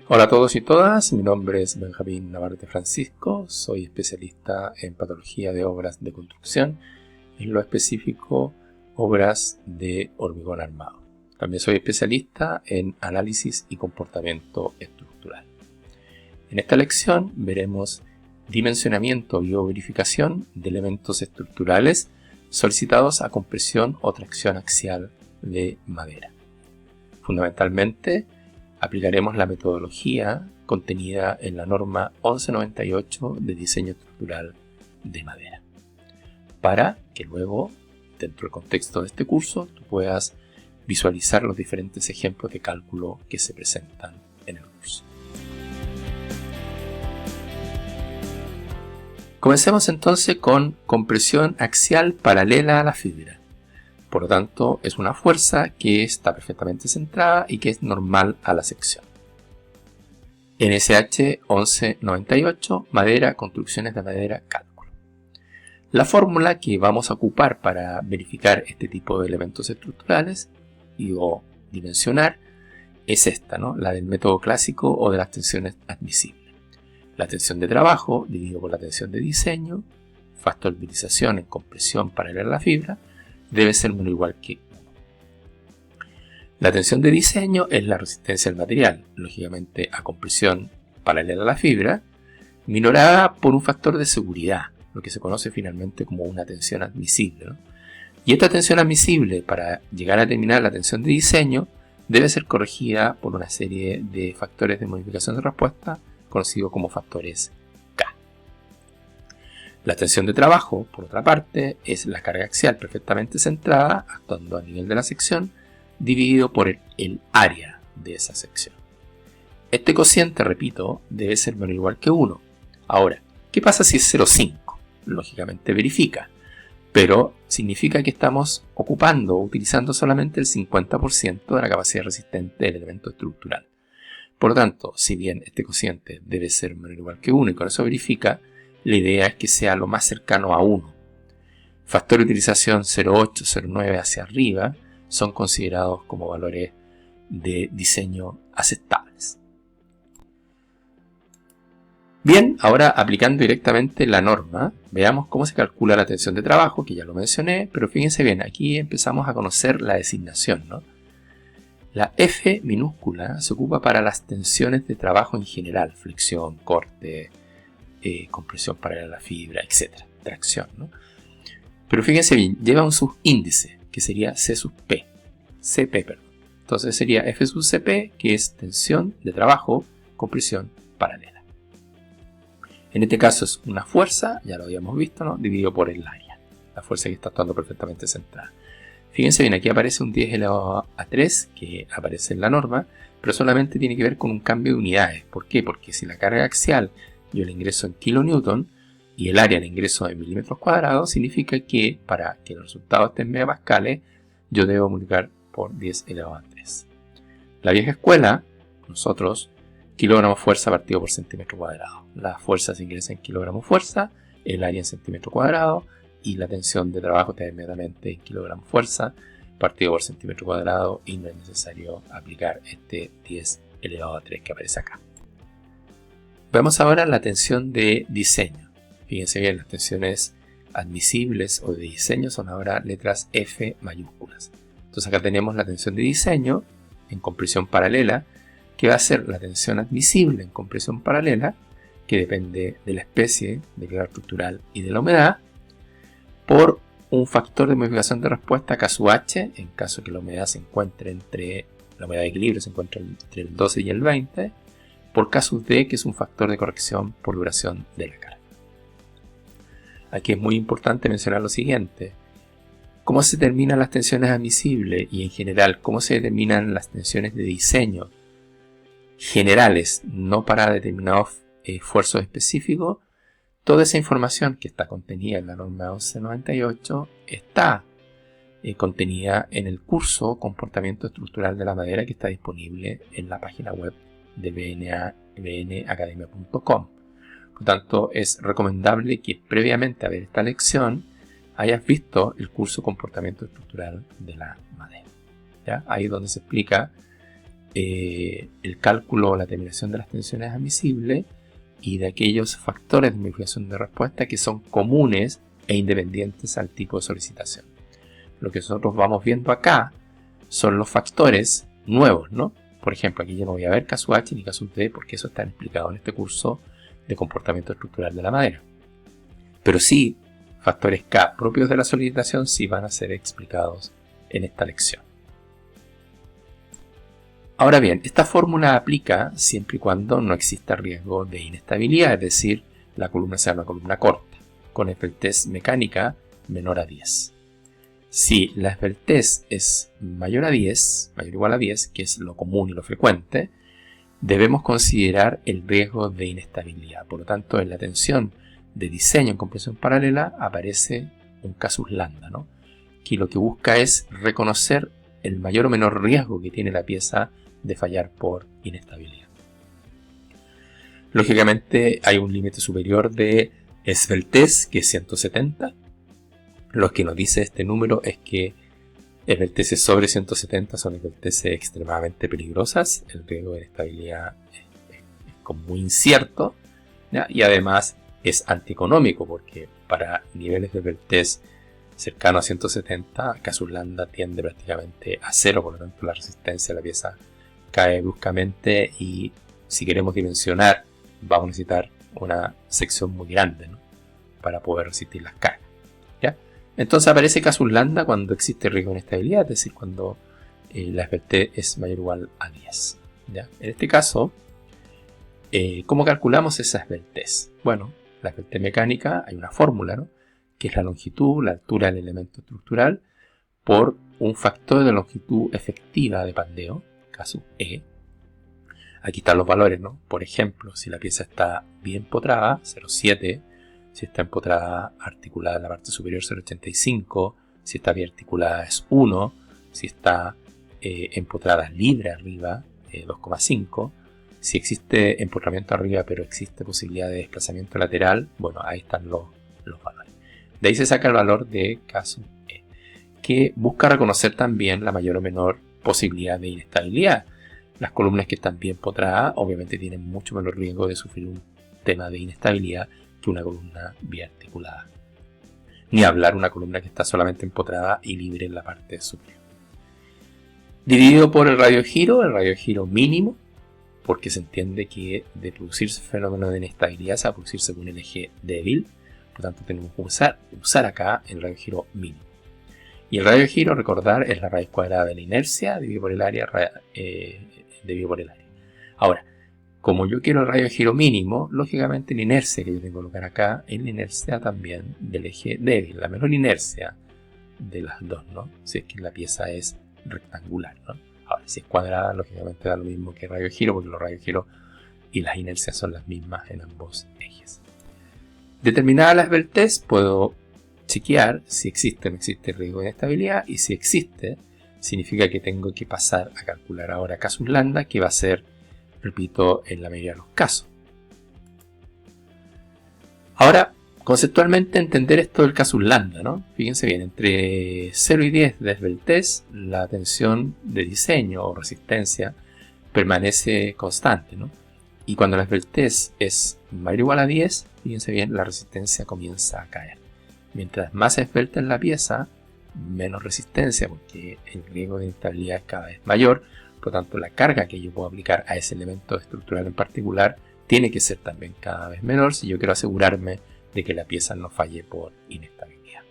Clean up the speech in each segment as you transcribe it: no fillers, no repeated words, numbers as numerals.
Hola a todos y todas, mi nombre es Benjamín Navarrete Francisco, soy especialista en patología de obras de construcción, en lo específico obras de hormigón armado. También soy especialista en análisis y comportamiento estructural. En esta lección veremos dimensionamiento y o verificación de elementos estructurales solicitados a compresión o tracción axial de madera. Fundamentalmente, aplicaremos la metodología contenida en la norma 1198 de diseño estructural de madera, para que luego, dentro del contexto de este curso, tú puedas visualizar los diferentes ejemplos de cálculo que se presentan en el curso. Comencemos entonces con compresión axial paralela a la fibra. Por lo tanto, es una fuerza que está perfectamente centrada y que es normal a la sección. NSH 1198, madera, construcciones de madera, cálculo. La fórmula que vamos a ocupar para verificar este tipo de elementos estructurales o dimensionar es esta, ¿no? La del método clásico o de las tensiones admisibles. La tensión de trabajo dividido por la tensión de diseño, factorización en compresión paralela a la fibra, debe ser menor o igual que 1. La tensión de diseño es la resistencia del material, lógicamente a compresión paralela a la fibra, minorada por un factor de seguridad, lo que se conoce finalmente como una tensión admisible, ¿no? Y esta tensión admisible, para llegar a determinar la tensión de diseño, debe ser corregida por una serie de factores de modificación de respuesta, conocidos como factores K. La tensión de trabajo, por otra parte, es la carga axial perfectamente centrada, actuando a nivel de la sección, dividido por el área de esa sección. Este cociente, repito, debe ser menor o igual que 1. Ahora, ¿qué pasa si es 0,5? Lógicamente verifica, pero significa que estamos ocupando o utilizando solamente el 50% de la capacidad resistente del elemento estructural. Por lo tanto, si bien este cociente debe ser menor o igual que 1 y con eso verifica, la idea es que sea lo más cercano a 1. Factor de utilización 0,8, 0,9 hacia arriba son considerados como valores de diseño aceptables. Bien, ahora aplicando directamente la norma, veamos cómo se calcula la tensión de trabajo, que ya lo mencioné, pero fíjense bien, aquí empezamos a conocer la designación, ¿no? La F minúscula se ocupa para las tensiones de trabajo en general, flexión, corte, compresión paralela a la fibra, etc. Tracción, ¿no? Pero fíjense bien, lleva un subíndice, que sería C sub P. CP, perdón. Entonces sería F sub CP, que es tensión de trabajo, compresión paralela. En este caso es una fuerza, ya lo habíamos visto, ¿no? Dividido por el área. La fuerza que está actuando perfectamente centrada. Fíjense bien, aquí aparece un 10 elevado a 3, que aparece en la norma, pero solamente tiene que ver con un cambio de unidades. ¿Por qué? Porque si la carga axial yo la ingreso en kilonewton y el área la ingreso en milímetros cuadrados, significa que para que el resultado esté en megapascales, yo debo multiplicar por 10 elevado a 3. La vieja escuela, nosotros, kilogramos fuerza partido por centímetro cuadrado. La fuerza se ingresa en kilogramos fuerza, el área en centímetro cuadrado, y la tensión de trabajo está inmediatamente en kilogramos fuerza partido por centímetro cuadrado, y no es necesario aplicar este 10 elevado a 3 que aparece acá. Veamos ahora la tensión de diseño. Fíjense bien, las tensiones admisibles o de diseño son ahora letras F mayúsculas. Entonces acá tenemos la tensión de diseño en compresión paralela, que va a ser la tensión admisible en compresión paralela, que depende de la especie, del grado estructural y de la humedad, por un factor de modificación de respuesta K sub H, en caso que la humedad se encuentre la humedad de equilibrio se encuentre entre el 12 y el 20, por K sub D, que es un factor de corrección por duración de la carga. Aquí es muy importante mencionar lo siguiente: cómo se determinan las tensiones admisibles y en general cómo se determinan las tensiones de diseño generales, no para determinados esfuerzos específicos. Toda esa información que está contenida en la norma 1198 está contenida en el curso Comportamiento Estructural de la Madera, que está disponible en la página web de bnacademia.com. Por lo tanto, es recomendable que previamente a ver esta lección hayas visto el curso Comportamiento Estructural de la Madera, ¿ya? Ahí es donde se explica el cálculo o la determinación de las tensiones admisibles y de aquellos factores de modificación de respuesta que son comunes e independientes al tipo de solicitación. Lo que nosotros vamos viendo acá son los factores nuevos, ¿no? Por ejemplo, aquí yo no voy a ver caso H ni caso D porque eso está explicado en este curso de comportamiento estructural de la madera. Pero sí, factores K propios de la solicitación sí van a ser explicados en esta lección. Ahora bien, esta fórmula aplica siempre y cuando no exista riesgo de inestabilidad, es decir, la columna sea una columna corta, con esbeltez mecánica menor a 10. Si la esbeltez es mayor a 10, mayor o igual a 10, que es lo común y lo frecuente, debemos considerar el riesgo de inestabilidad. Por lo tanto, en la tensión de diseño en compresión paralela aparece un casus lambda, ¿no? Que lo que busca es reconocer el mayor o menor riesgo que tiene la pieza de fallar por inestabilidad. Lógicamente hay un límite superior de esbeltez, que es 170. Lo que nos dice este número es que esbelteces sobre 170 son esbelteces extremadamente peligrosas. El riesgo de inestabilidad es como muy incierto, ¿ya? Y además es antieconómico porque para niveles de esbeltez cercano a 170, casus lambda tiende prácticamente a cero, por lo tanto la resistencia de la pieza cae bruscamente y si queremos dimensionar vamos a necesitar una sección muy grande, ¿no? Para poder resistir las cargas, ¿ya? Entonces aparece casus lambda cuando existe riesgo de inestabilidad, es decir, cuando la esbeltez es mayor o igual a 10, ¿ya? En este caso, ¿cómo calculamos esa esbeltez? Bueno, la esbeltez mecánica hay una fórmula, ¿no? Que es la longitud, la altura del elemento estructural por un factor de longitud efectiva de pandeo, caso E. Aquí están los valores, ¿no? Por ejemplo, si la pieza está bien empotrada, 0,7, si está empotrada articulada en la parte superior, 0,85, si está bien articulada es 1, si está empotrada libre arriba, 2,5, si existe empotramiento arriba pero existe posibilidad de desplazamiento lateral, bueno, ahí están los valores. De ahí se saca el valor de caso E, que busca reconocer también la mayor o menor posibilidad de inestabilidad. Las columnas que están bien empotradas obviamente tienen mucho menor riesgo de sufrir un tema de inestabilidad que una columna bien articulada. Ni hablar una columna que está solamente empotrada y libre en la parte superior. Dividido por el radiogiro mínimo, porque se entiende que de producirse fenómeno de inestabilidad se va a producir según el eje débil. Por tanto, tenemos que usar acá el radiogiro mínimo. Y el radiogiro, recordar, es la raíz cuadrada de la inercia dividido por el área. Ahora, como yo quiero el radiogiro mínimo, lógicamente la inercia que yo tengo que colocar acá es la inercia también del eje débil, la menor inercia de las dos, ¿no? Si es que la pieza es rectangular, ¿no? Ahora, si es cuadrada, lógicamente da lo mismo que radiogiro, porque los radiogiros y las inercias son las mismas en ambos ejes. Determinada la esbeltez, puedo chequear si existe o no existe riesgo de inestabilidad, y si existe, significa que tengo que pasar a calcular ahora casus lambda, que va a ser, repito, en la mayoría de los casos. Ahora, conceptualmente entender esto del casus lambda, ¿no? Fíjense bien, entre 0 y 10 de esbeltez, la tensión de diseño o resistencia permanece constante, ¿no? Y cuando la esbeltez es mayor o igual a 10, fíjense bien, la resistencia comienza a caer. Mientras más esbelta es la pieza, menos resistencia, porque el riesgo de inestabilidad es cada vez mayor. Por lo tanto, la carga que yo puedo aplicar a ese elemento estructural en particular tiene que ser también cada vez menor si yo quiero asegurarme de que la pieza no falle por inestabilidad.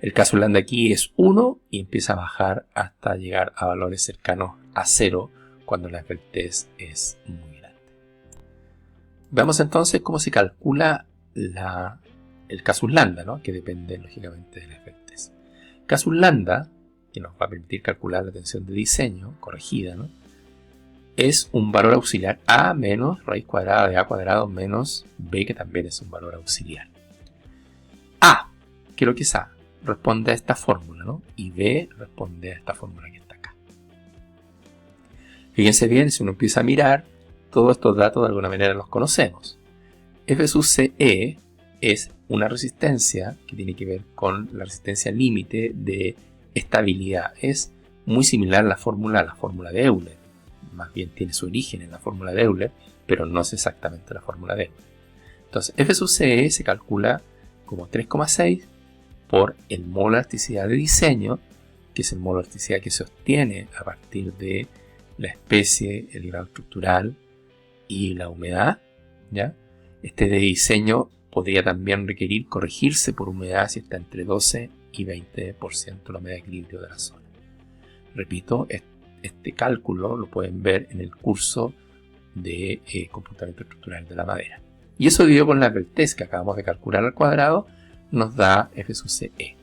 El casus lambda aquí es 1 y empieza a bajar hasta llegar a valores cercanos a 0 cuando la esbeltez es muy grande. Veamos entonces cómo se calcula el casus lambda, ¿no? Que depende lógicamente de la esbeltez. Casus lambda, que nos va a permitir calcular la tensión de diseño corregida, ¿no? Es un valor auxiliar A menos raíz cuadrada de A cuadrado menos B, que también es un valor auxiliar. A, que lo que es A, responde a esta fórmula, ¿no? Y B responde a esta fórmula que está acá. Fíjense bien, si uno empieza a mirar, todos estos datos de alguna manera los conocemos. F sub CE es una resistencia que tiene que ver con la resistencia límite de estabilidad. Es muy similar a la fórmula de Euler. Más bien tiene su origen en la fórmula de Euler, pero no es exactamente la fórmula de Euler. Entonces, F sub CE se calcula como 3,6 por el mol de elasticidad de diseño, que es el mol de elasticidad que se obtiene a partir de la especie, el grado estructural y la humedad, ¿ya? Este de diseño podría también requerir corregirse por humedad si está entre 12 y 20% la humedad de equilibrio de la zona. Repito, este cálculo lo pueden ver en el curso de comportamiento estructural de la madera. Y eso dividido por la Peltez que acabamos de calcular al cuadrado nos da F sub CE.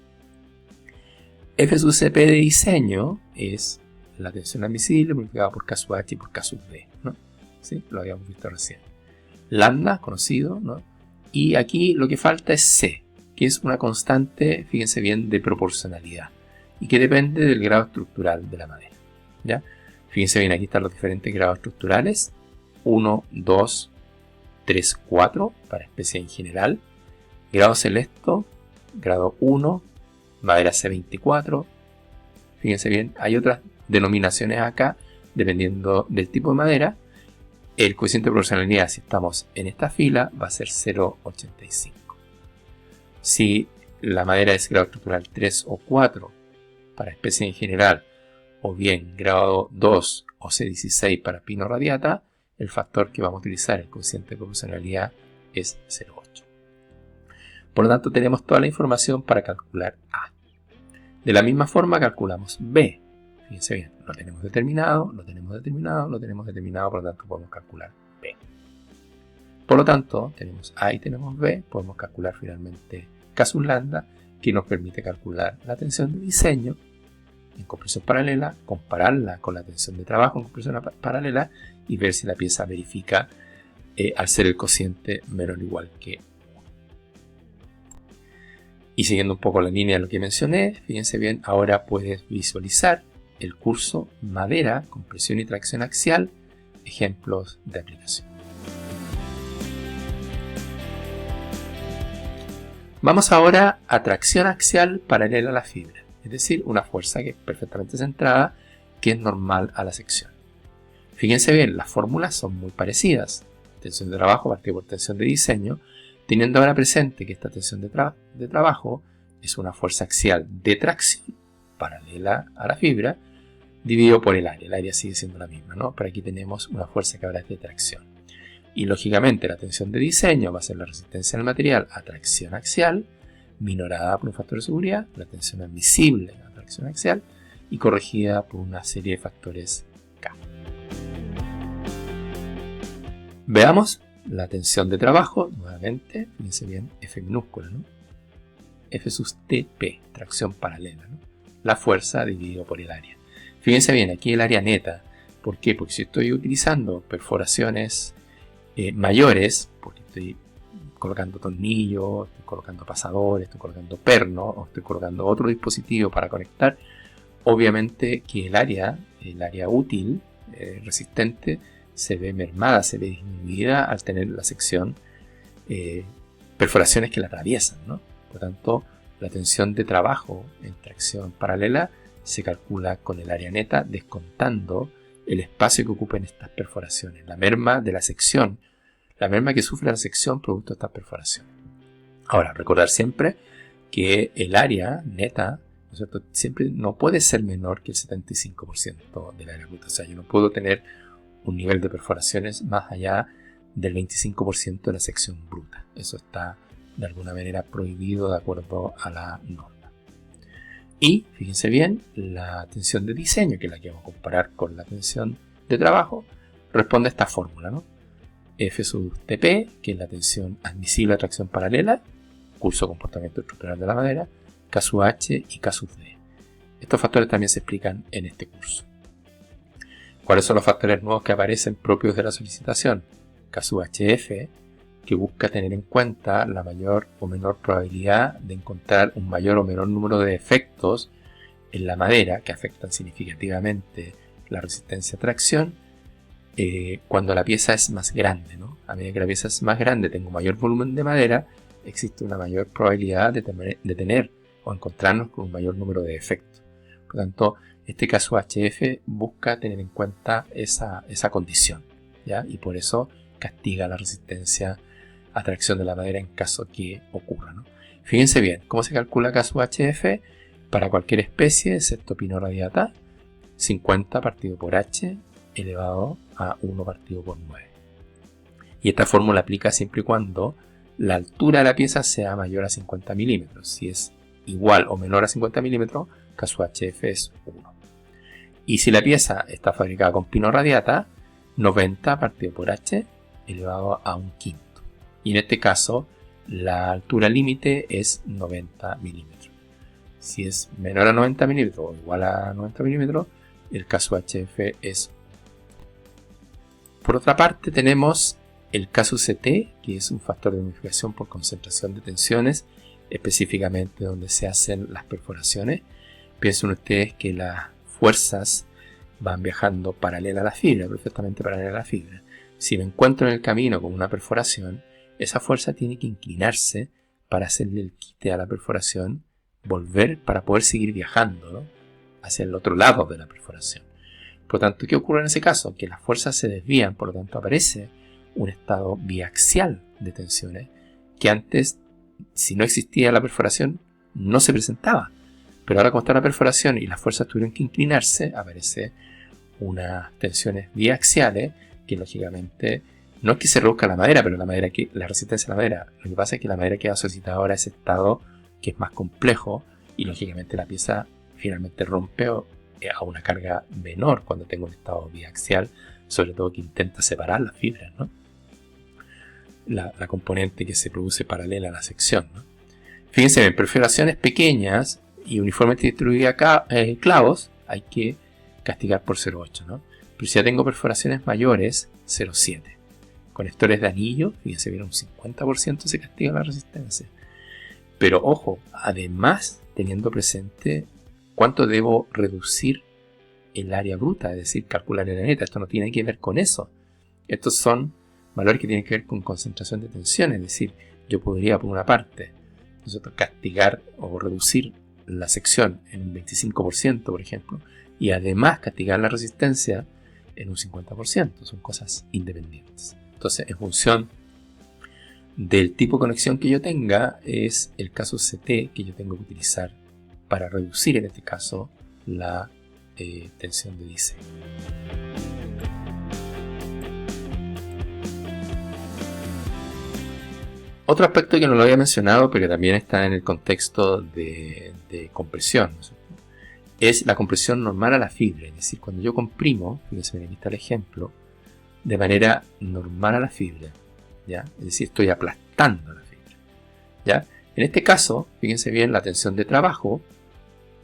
F sub CP de diseño es la tensión admisible multiplicada por K sub H y por K sub D, ¿no? ¿Sí? Lo habíamos visto recién. Lambda, conocido, ¿no? Y aquí lo que falta es C, que es una constante, fíjense bien, de proporcionalidad y que depende del grado estructural de la madera, ¿ya? Fíjense bien, aquí están los diferentes grados estructurales: 1, 2, 3, 4 para especie en general, grado Selesto, grado 1, madera C24. Fíjense bien, hay otras denominaciones acá dependiendo del tipo de madera. El coeficiente de proporcionalidad, si estamos en esta fila, va a ser 0,85. Si la madera es grado estructural 3 o 4 para especie en general, o bien grado 2 o C16 para pino radiata, el factor que vamos a utilizar, el coeficiente de proporcionalidad, es 0,8. Por lo tanto, tenemos toda la información para calcular A. De la misma forma calculamos B. Fíjense bien, lo tenemos determinado, lo tenemos determinado, lo tenemos determinado, por lo tanto podemos calcular B. Por lo tanto, tenemos A y tenemos B, podemos calcular finalmente K sub lambda, que nos permite calcular la tensión de diseño en compresión paralela, compararla con la tensión de trabajo en compresión paralela y ver si la pieza verifica al ser el cociente menor o igual que 1. Y siguiendo un poco la línea de lo que mencioné, fíjense bien, ahora puedes visualizar el curso Madera, Compresión y Tracción Axial, ejemplos de aplicación. Vamos ahora a tracción axial paralela a la fibra, es decir, una fuerza que es perfectamente centrada, que es normal a la sección. Fíjense bien, las fórmulas son muy parecidas. Tensión de trabajo partida por tensión de diseño, teniendo ahora presente que esta tensión de trabajo es una fuerza axial de tracción paralela a la fibra, dividido por el área. El área sigue siendo la misma, ¿no? Pero aquí tenemos una fuerza que ahora es de tracción. Y lógicamente la tensión de diseño va a ser la resistencia del material a tracción axial, minorada por un factor de seguridad, la tensión admisible a tracción axial y corregida por una serie de factores K. Veamos la tensión de trabajo, nuevamente, fíjense bien, F minúscula, ¿no? F sub TP, tracción paralela, ¿no? La fuerza dividido por el área. Fíjense bien, aquí el área neta. ¿Por qué? Porque si estoy utilizando perforaciones mayores, porque estoy colocando tornillos, estoy colocando pasadores, estoy colocando perno, o estoy colocando otro dispositivo para conectar, obviamente que el área útil, resistente, se ve mermada, se ve disminuida al tener la sección perforaciones que la atraviesan, ¿no? Por lo tanto, la tensión de trabajo en tracción paralela se calcula con el área neta descontando el espacio que ocupen estas perforaciones, la merma de la sección, la merma que sufre la sección producto de estas perforaciones. Ahora, recordar siempre que el área neta, ¿no es cierto?, siempre no puede ser menor que el 75% del área bruta. O sea, yo no puedo tener un nivel de perforaciones más allá del 25% de la sección bruta. Eso está de alguna manera prohibido de acuerdo a la norma. Y, fíjense bien, la tensión de diseño, que es la que vamos a comparar con la tensión de trabajo, responde a esta fórmula, ¿no? F sub TP, que es la tensión admisible a tracción paralela, curso comportamiento estructural de la madera, K sub H y K sub D. Estos factores también se explican en este curso. ¿Cuáles son los factores nuevos que aparecen propios de la solicitación? K sub HF, que busca tener en cuenta la mayor o menor probabilidad de encontrar un mayor o menor número de efectos en la madera que afectan significativamente la resistencia a tracción cuando la pieza es más grande, ¿no? A medida que la pieza es más grande, tengo mayor volumen de madera, existe una mayor probabilidad de tener o encontrarnos con un mayor número de efectos. Por lo tanto, Este caso HF busca tener en cuenta esa condición, ¿ya? Y por eso castiga la resistencia a tracción de la madera en caso que ocurra, ¿no? Fíjense bien, ¿cómo se calcula caso HF? Para cualquier especie, excepto Pinot radiata, 50 partido por H elevado a 1 partido por 9. Y esta fórmula aplica siempre y cuando la altura de la pieza sea mayor a 50 milímetros. Si es igual o menor a 50 milímetros, caso HF es 1. Y si la pieza está fabricada con Pinot radiata, 90 partido por H elevado a 1/5. Y en este caso, la altura límite es 90 milímetros. Si es menor a 90 milímetros o igual a 90 milímetros, el caso HF es 1. Por otra parte, tenemos el caso CT, que es un factor de humidificación por concentración de tensiones, específicamente donde se hacen las perforaciones. Piensen ustedes que las fuerzas van viajando paralela a la fibra, perfectamente paralela a la fibra. Si me encuentro en el camino con una perforación, esa fuerza tiene que inclinarse para hacerle el quite a la perforación, volver para poder seguir viajando, ¿no?, hacia el otro lado de la perforación. Por lo tanto, ¿qué ocurre en ese caso? Que las fuerzas se desvían, por lo tanto aparece un estado biaxial de tensiones que antes, si no existía la perforación, no se presentaba. Pero ahora, como está la perforación y las fuerzas tuvieron que inclinarse, aparece unas tensiones biaxiales que lógicamente no es que se reduzca la madera, pero la resistencia de la madera, lo que pasa es que la madera queda solicitada ahora a ese estado que es más complejo y lógicamente la pieza finalmente rompe a una carga menor cuando tengo un estado biaxial, sobre todo que intenta separar las fibras, ¿no?, la componente que se produce paralela a la sección, ¿no? Fíjense bien, perforaciones pequeñas y uniformemente distribuidas clavos hay que castigar por 0,8, ¿no? Pero si ya tengo perforaciones mayores, 0,7. Conectores de anillo, fíjense bien, un 50% se castiga la resistencia. Pero ojo, además teniendo presente cuánto debo reducir el área bruta, es decir, calcular el área neta. Esto no tiene que ver con eso. Estos son valores que tienen que ver con concentración de tensión, es decir, yo podría por una parte castigar o reducir la sección en un 25%, por ejemplo, y además castigar la resistencia en un 50%. Son cosas independientes. Entonces, en función del tipo de conexión que yo tenga, es el caso CT que yo tengo que utilizar para reducir, en este caso, la tensión de diseño. Otro aspecto que no lo había mencionado, pero que también está en el contexto de compresión, ¿no es cierto?, es la compresión normal a la fibra. Es decir, cuando yo comprimo, fíjense bien, aquí está el ejemplo, de manera normal a la fibra, ¿ya? Es decir, estoy aplastando la fibra, ¿ya? En este caso, fíjense bien, la tensión de trabajo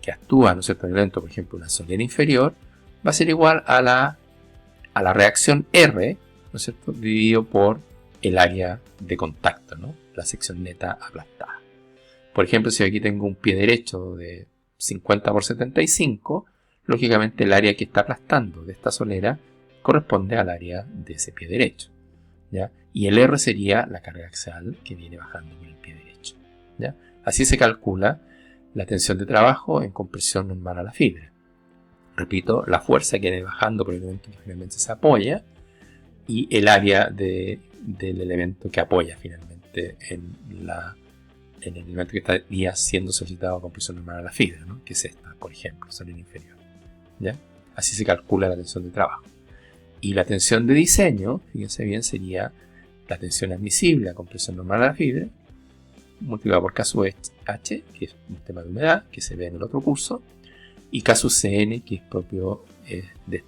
que actúa, ¿no es cierto?, en el elemento, por ejemplo, una solera inferior, va a ser igual a la reacción R, ¿no es cierto?, dividido por el área de contacto, ¿no?, la sección neta aplastada. Por ejemplo, si aquí tengo un pie derecho de 50 por 75, lógicamente el área que está aplastando de esta solera corresponde al área de ese pie derecho, ¿ya? Y el R sería la carga axial que viene bajando con el pie derecho, ¿ya? Así se calcula la tensión de trabajo en compresión normal a la fibra. Repito, la fuerza que viene bajando por el elemento que finalmente se apoya y el área del elemento que apoya finalmente en el elemento que estaría siendo solicitado a compresión normal a la fibra, ¿no?, que es esta, por ejemplo, solera inferior, ¿ya? Así se calcula la tensión de trabajo. Y la tensión de diseño, fíjense bien, sería la tensión admisible a compresión normal a la fibra, multiplicado por caso H, que es un tema de humedad, que se ve en el otro curso, y caso CN, que es propio de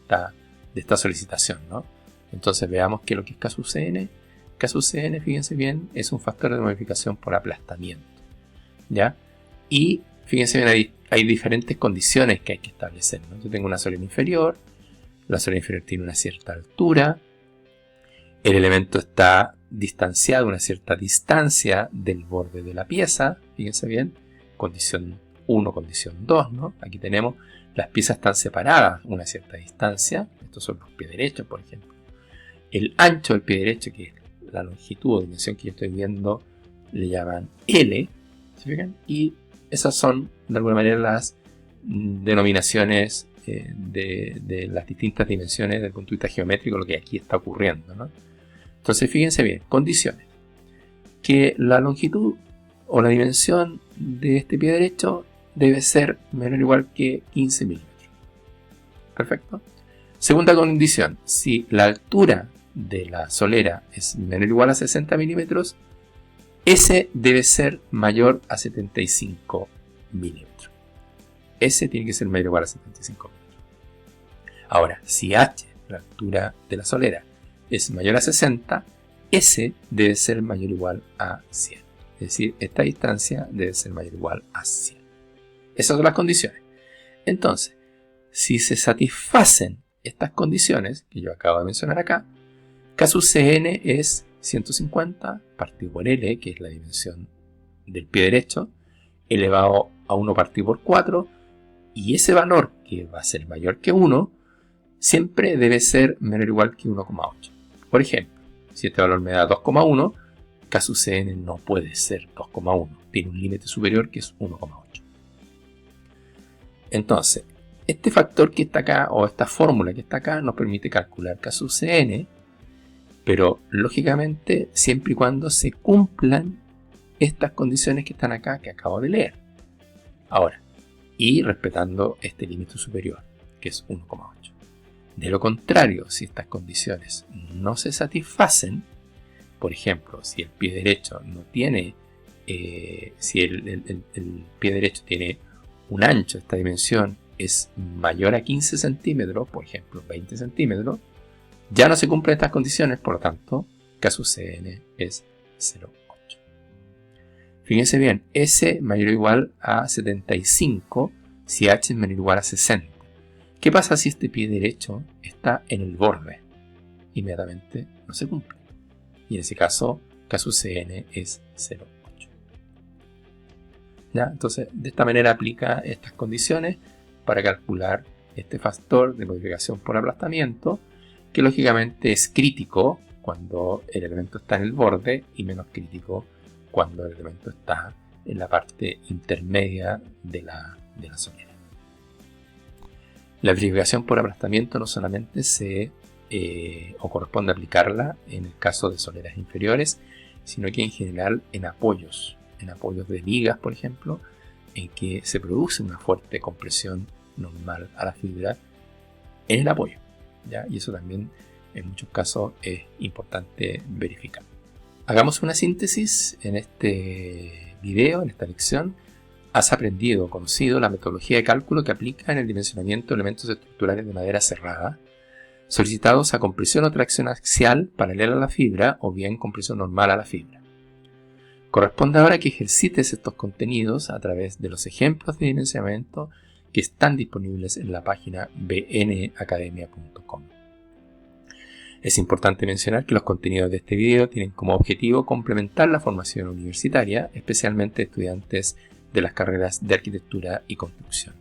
esta solicitación, ¿no? Entonces veamos qué es lo que es caso CN. Caso CN, fíjense bien, es un factor de modificación por aplastamiento, ¿ya? Y fíjense bien, hay diferentes condiciones que hay que establecer, ¿no? Yo tengo una solera inferior, la solera inferior tiene una cierta altura, el elemento está distanciado a una cierta distancia del borde de la pieza, fíjense bien, condición 1, condición 2, ¿no? Aquí tenemos, las piezas están separadas a una cierta distancia, estos son los pies derechos, por ejemplo. El ancho del pie derecho, que es la longitud o dimensión que yo estoy viendo, le llaman L, ¿se fijan? Y esas son, de alguna manera, las denominaciones de las distintas dimensiones desde el punto de vista geométrico, lo que aquí está ocurriendo, ¿no? Entonces fíjense bien, condiciones. Que la longitud o la dimensión de este pie derecho debe ser menor o igual que 15 milímetros. Perfecto. Segunda condición, si la altura de la solera es menor o igual a 60 milímetros, S debe ser mayor a 75 milímetros. S tiene que ser mayor o igual a 75 milímetros. Ahora, si H, la altura de la solera, es mayor a 60, S debe ser mayor o igual a 100. Es decir, esta distancia debe ser mayor o igual a 100. Esas son las condiciones. Entonces, si se satisfacen estas condiciones que yo acabo de mencionar acá, K sub Cn es 150 partido por L, que es la dimensión del pie derecho, elevado a 1 partido por 4, y ese valor, que va a ser mayor que 1, siempre debe ser menor o igual que 1,8. Por ejemplo, si este valor me da 2,1, K sub Cn no puede ser 2,1, tiene un límite superior que es 1,8. Entonces, este factor que está acá, o esta fórmula que está acá, nos permite calcular K sub Cn, pero lógicamente siempre y cuando se cumplan estas condiciones que están acá, que acabo de leer. Ahora, y respetando este límite superior, que es 1,8. De lo contrario, si estas condiciones no se satisfacen, por ejemplo, si el pie derecho no tiene, si el pie derecho tiene un ancho, esta dimensión es mayor a 15 centímetros, por ejemplo 20 centímetros, ya no se cumplen estas condiciones, por lo tanto, K sub Cn es 0,8. Fíjense bien, S mayor o igual a 75 si H es menor o igual a 60. ¿Qué pasa si este pie derecho está en el borde? Inmediatamente no se cumple. Y en ese caso, K sub Cn es 0,8. ¿Ya? Entonces, de esta manera aplica estas condiciones para calcular este factor de modificación por aplastamiento, que lógicamente es crítico cuando el elemento está en el borde y menos crítico cuando el elemento está en la parte intermedia de la solera. La verificación por aplastamiento no solamente o corresponde aplicarla en el caso de soleras inferiores, sino que en general en apoyos de vigas, por ejemplo, en que se produce una fuerte compresión normal a la fibra en el apoyo, ¿ya? Y eso también en muchos casos es importante verificar. Hagamos una síntesis en este video, en esta lección. Has aprendido, conocido la metodología de cálculo que aplica en el dimensionamiento de elementos estructurales de madera cerrada, solicitados a compresión o tracción axial paralela a la fibra o bien compresión normal a la fibra. Corresponde ahora que ejercites estos contenidos a través de los ejemplos de dimensionamiento que están disponibles en la página bnacademia.com. Es importante mencionar que los contenidos de este video tienen como objetivo complementar la formación universitaria, especialmente de estudiantes de las carreras de arquitectura y construcción.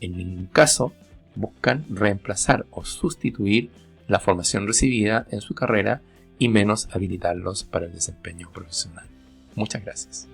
En ningún caso buscan reemplazar o sustituir la formación recibida en su carrera y menos habilitarlos para el desempeño profesional. Muchas gracias.